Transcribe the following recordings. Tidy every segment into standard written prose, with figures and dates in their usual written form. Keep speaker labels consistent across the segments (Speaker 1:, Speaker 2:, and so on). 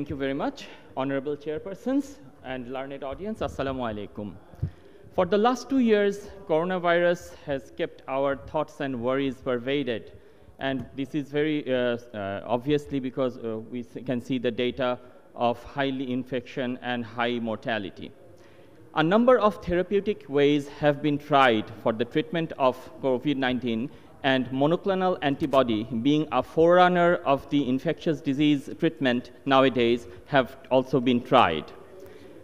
Speaker 1: Thank you very much, honorable chairpersons and learned audience. Assalamu alaikum. For the last 2 years, coronavirus has kept our thoughts and worries pervaded. And this is very obviously because we can see the data of highly infection and high mortality. A number of therapeutic ways have been tried for the treatment of COVID-19, and monoclonal antibody, being a forerunner of the infectious disease treatment nowadays, have also been tried.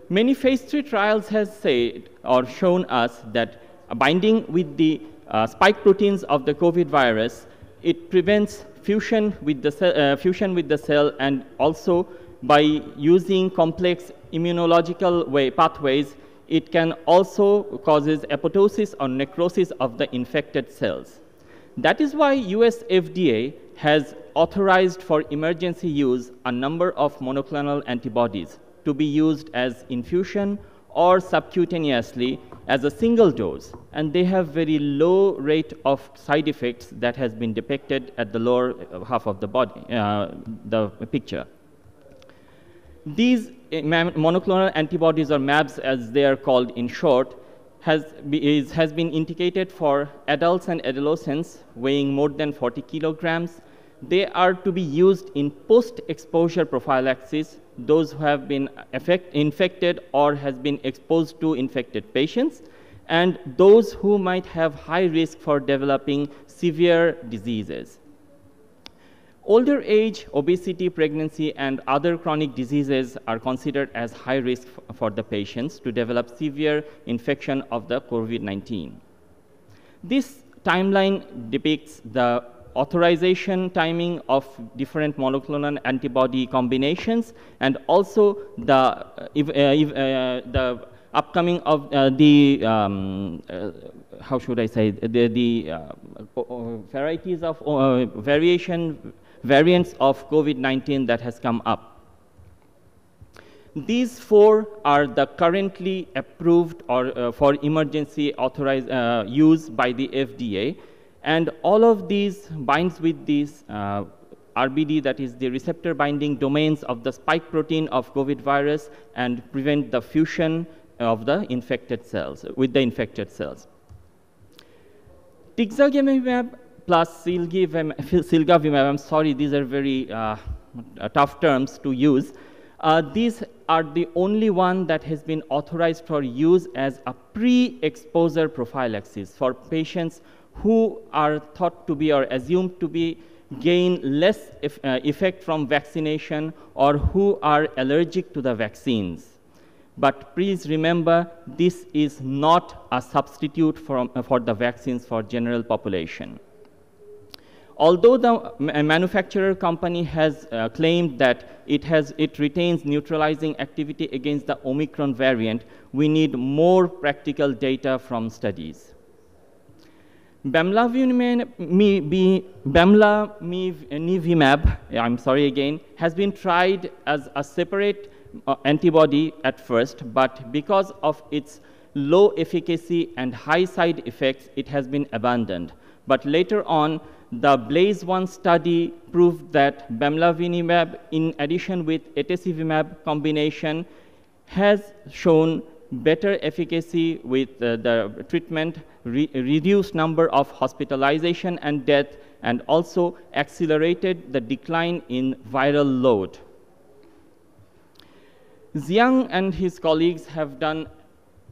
Speaker 1: Many phase 3 trials have said or shown us that binding with the spike proteins of the COVID virus, it prevents fusion with the cell, and also by using complex immunological pathways, it can also causes apoptosis or necrosis of the infected cells. That is why US FDA has authorized for emergency use a number of monoclonal antibodies to be used as infusion or subcutaneously as a single dose, and they have very low rate of side effects that has been depicted at the lower half of the body, the picture. These monoclonal antibodies, or MABs as they are called in short, has been indicated for adults and adolescents weighing more than 40 kilograms. They are to be used in post-exposure prophylaxis, those who have been infected or has been exposed to infected patients, and those who might have high risk for developing severe diseases. Older age, obesity, pregnancy, and other chronic diseases are considered as high risk for the patients to develop severe infection of the COVID-19. This timeline depicts the authorization timing of different monoclonal antibody combinations, and also the upcoming of how should I say, varieties of variants of COVID-19 that has come up. These 4 are the currently approved or for emergency authorized use by the FDA, and all of these binds with these RBD, that is the receptor binding domains of the spike protein of COVID virus, and prevent the fusion of the infected cells with the infected cells. Tixagevimab plus silgavimab, I'm sorry, these are very tough terms to use. These are the only one that has been authorized for use as a pre-exposure prophylaxis for patients who are thought to be or assumed to be gain less effect from vaccination, or who are allergic to the vaccines. But please remember, this is not a substitute for the vaccines for general population. Although the manufacturer company has claimed that it retains neutralizing activity against the Omicron variant, we need more practical data from studies. Bamlanivimab, I'm sorry again, has been tried as a separate antibody at first, but because of its low efficacy and high side effects, it has been abandoned. But later on, the BLAZE-1 study proved that bamlanivimab, in addition with etesevimab combination, has shown better efficacy with the treatment, reduced number of hospitalization and death, and also accelerated the decline in viral load. Xiang and his colleagues have done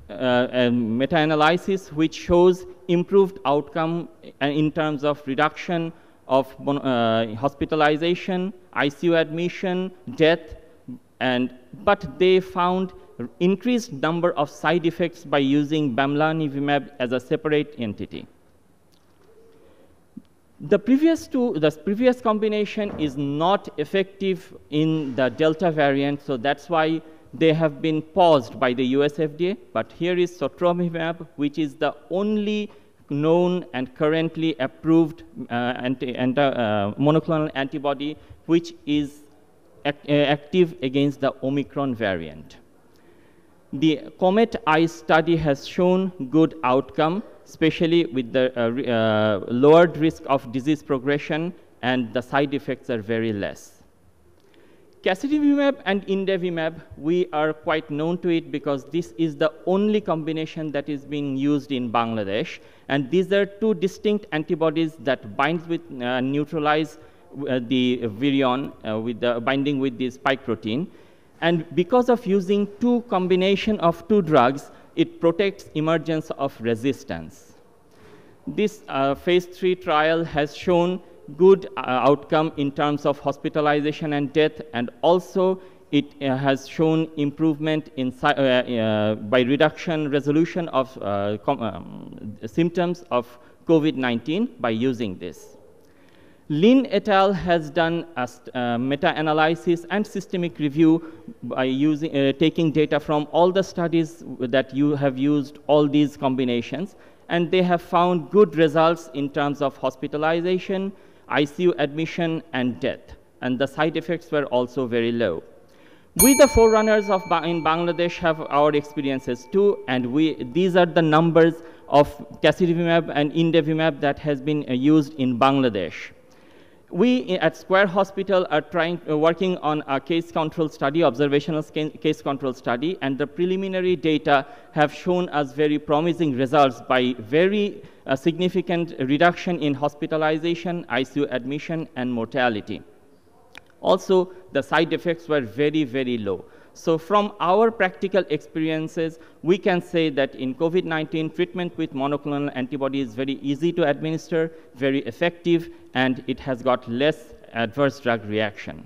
Speaker 1: a meta-analysis which shows improved outcome in terms of reduction of hospitalization, ICU admission, death, but they found increased number of side effects by using bamlanivimab as a separate entity. The previous combination is not effective in the Delta variant, so that's why they have been paused by the US FDA. But here is sotrovimab, which is the only known and currently approved monoclonal antibody which is active against the Omicron variant. The COMET-I study has shown good outcome, especially with the lowered risk of disease progression, and the side effects are very less. Casirivimab and Indevimab, we are quite known to it because this is the only combination that is being used in Bangladesh. And these are two distinct antibodies that bind with, neutralize the virion with the binding with the spike protein. And because of using two combination of two drugs, it protects emergence of resistance. This phase 3 trial has shown good outcome in terms of hospitalization and death, and also it has shown improvement in by resolution of symptoms of COVID-19 by using this. Lin et al. Has done a meta-analysis and systemic review by using, taking data from all the studies that you have used all these combinations, and they have found good results in terms of hospitalization, ICU admission, and death, and the side effects were also very low. We, the forerunners of in Bangladesh, have our experiences too, and these are the numbers of Casirivimab and Indevimab that has been used in Bangladesh. We at Square Hospital are working on a case control study, observational case control study, and the preliminary data have shown us very promising results by very significant reduction in hospitalization, ICU admission, and mortality. Also, the side effects were very, very low. So from our practical experiences, we can say that in COVID-19, treatment with monoclonal antibody is very easy to administer, very effective, and it has got less adverse drug reaction.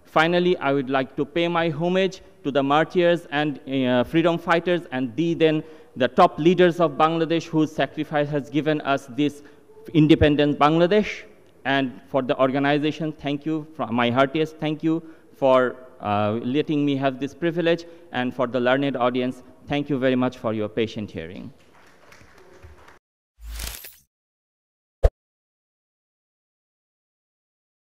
Speaker 1: Finally, I would like to pay my homage to the martyrs and freedom fighters and the top leaders of Bangladesh whose sacrifice has given us this independent Bangladesh. And for the organization, thank you, my heartiest thank you for letting me have this privilege, and for the learned audience, thank you very much for your patient hearing.